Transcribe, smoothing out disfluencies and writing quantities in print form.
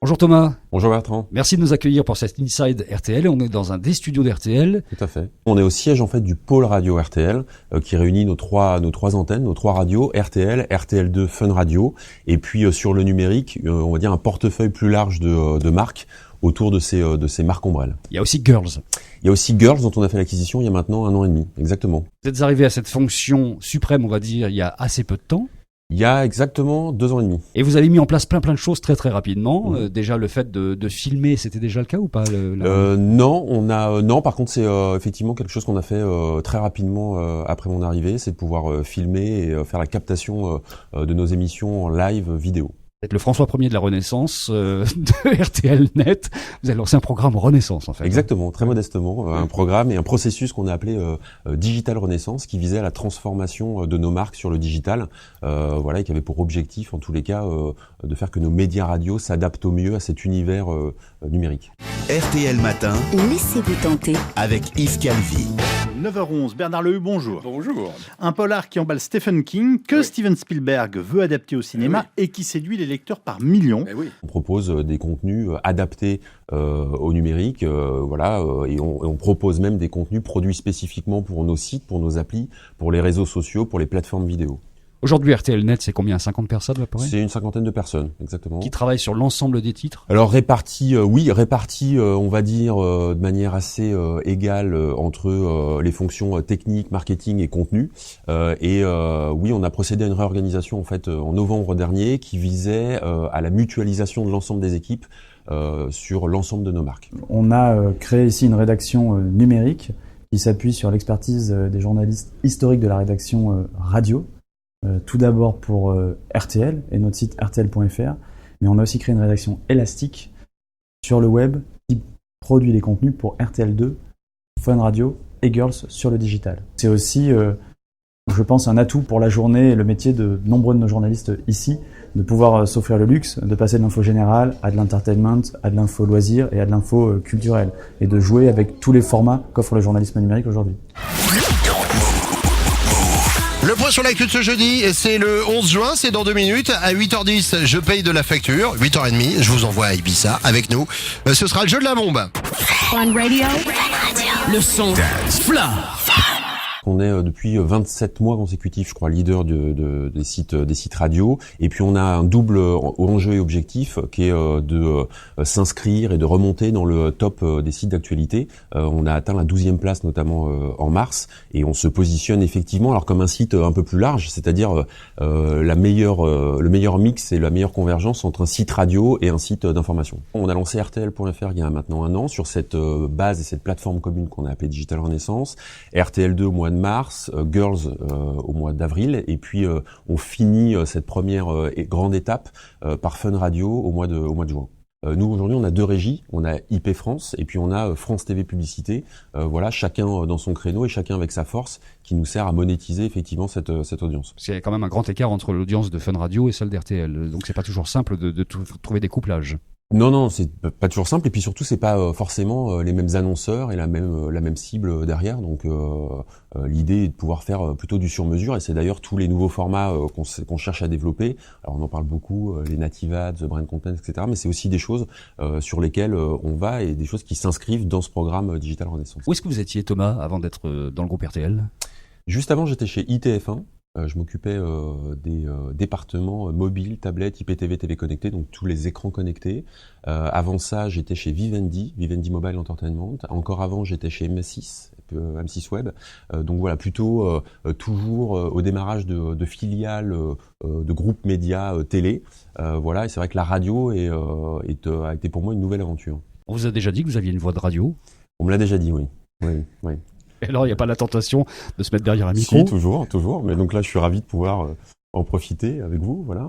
Bonjour Thomas. Bonjour Bertrand. Merci de nous accueillir pour cette Inside RTL. On est dans un des studios d'RTL. Tout à fait. On est au siège en fait du pôle radio RTL qui réunit nos trois antennes, nos trois radios RTL, RTL2, Fun Radio et puis sur le numérique, on va dire un portefeuille plus large de marques autour de ces marques ombrelles. Il y a aussi Girls. Il y a aussi Girls dont on a fait l'acquisition il y a maintenant 1 an et demi, exactement. Vous êtes arrivé à cette fonction suprême, on va dire, il y a assez peu de temps. Il y a exactement 2 ans et demi. Et vous avez mis en place plein de choses très rapidement. Déjà le fait de filmer, c'était déjà le cas ou pas Non, par contre c'est effectivement quelque chose qu'on a fait très rapidement après mon arrivée, c'est de pouvoir filmer et faire la captation de nos émissions en live vidéo. Vous êtes le François Ier de la Renaissance de RTL Net. Vous avez lancé un programme Renaissance en fait. Exactement, très modestement, un programme et un processus qu'on a appelé Digital Renaissance, qui visait à la transformation de nos marques sur le digital, et qui avait pour objectif en tous les cas de faire que nos médias radio s'adaptent au mieux à cet univers numérique. RTL Matin, laissez-vous tenter avec Yves Calvi. 9h11, Bernard Lehu, bonjour. Bonjour. Un polar qui emballe Stephen King, que Steven Spielberg veut adapter au cinéma et qui séduit les lecteurs par millions. On propose des contenus adaptés au numérique, et on propose même des contenus produits spécifiquement pour nos sites, pour nos applis, pour les réseaux sociaux, pour les plateformes vidéo. Aujourd'hui, RTL Net, c'est combien? 50 personnes à peu près? C'est une cinquantaine de personnes, exactement. Qui travaillent sur l'ensemble des titres? Alors répartis, on va dire, de manière assez égale entre les fonctions techniques, marketing et contenu. On a procédé à une réorganisation en fait en novembre dernier qui visait à la mutualisation de l'ensemble des équipes sur l'ensemble de nos marques. On a créé ici une rédaction numérique qui s'appuie sur l'expertise des journalistes historiques de la rédaction radio. Tout d'abord pour RTL et notre site rtl.fr, mais on a aussi créé une rédaction élastique sur le web qui produit les contenus pour RTL2, Fun Radio et Girls sur le digital. C'est aussi, je pense, un atout pour la journée et le métier de nombreux de nos journalistes ici, de pouvoir s'offrir le luxe de passer de l'info générale à de l'entertainment, à de l'info loisir et à de l'info culturelle, et de jouer avec tous les formats qu'offre le journalisme numérique aujourd'hui. Le point sur l'actu de ce jeudi, c'est le 11 juin, c'est dans 2 minutes. À 8h10, je paye de la facture. 8h30, je vous envoie à Ibiza avec nous. Ce sera le jeu de la bombe. Fun Radio, le son Dance Floor. On est depuis 27 mois consécutifs, je crois, leader des sites radio. Et puis on a un double enjeu et objectif qui est de s'inscrire et de remonter dans le top des sites d'actualité. On a atteint la 12e place notamment en mars, et on se positionne effectivement alors comme un site un peu plus large, c'est-à-dire le meilleur mix et la meilleure convergence entre un site radio et un site d'information. On a lancé RTL.fr il y a maintenant 1 an sur cette base et cette plateforme commune qu'on a appelée Digital Renaissance, RTL2 au mois de mars, Girls au mois d'avril, et puis on finit cette première grande étape par Fun Radio au mois de juin. Nous aujourd'hui on a 2 régies, on a IP France et puis on a France TV Publicité, chacun dans son créneau et chacun avec sa force qui nous sert à monétiser effectivement cette audience. Parce qu'il y a quand même un grand écart entre l'audience de Fun Radio et celle d'RTL, donc c'est pas toujours simple de trouver des couplages. Non, c'est pas toujours simple, et puis surtout c'est pas forcément les mêmes annonceurs et la même cible derrière, donc l'idée est de pouvoir faire plutôt du sur-mesure, et c'est d'ailleurs tous les nouveaux formats qu'on cherche à développer. Alors on en parle beaucoup, les native ads, brand content, etc., mais c'est aussi des choses sur lesquelles on va, et des choses qui s'inscrivent dans ce programme Digital Renaissance. Où est-ce que vous étiez, Thomas, avant d'être dans le groupe RTL? Juste avant, j'étais chez ITF1. Je m'occupais des départements mobiles, tablettes, IPTV, TV connecté, donc tous les écrans connectés. Avant ça, j'étais chez Vivendi Mobile Entertainment. Encore avant, j'étais chez M6 Web. Donc voilà, plutôt toujours au démarrage de filiales de groupes médias télé. Et c'est vrai que la radio a été pour moi une nouvelle aventure. On vous a déjà dit que vous aviez une voix de radio? On me l'a déjà dit, oui. Oui. Et alors, il n'y a pas la tentation de se mettre derrière un micro? Si, toujours. Mais donc là, je suis ravi de pouvoir en profiter avec vous, voilà.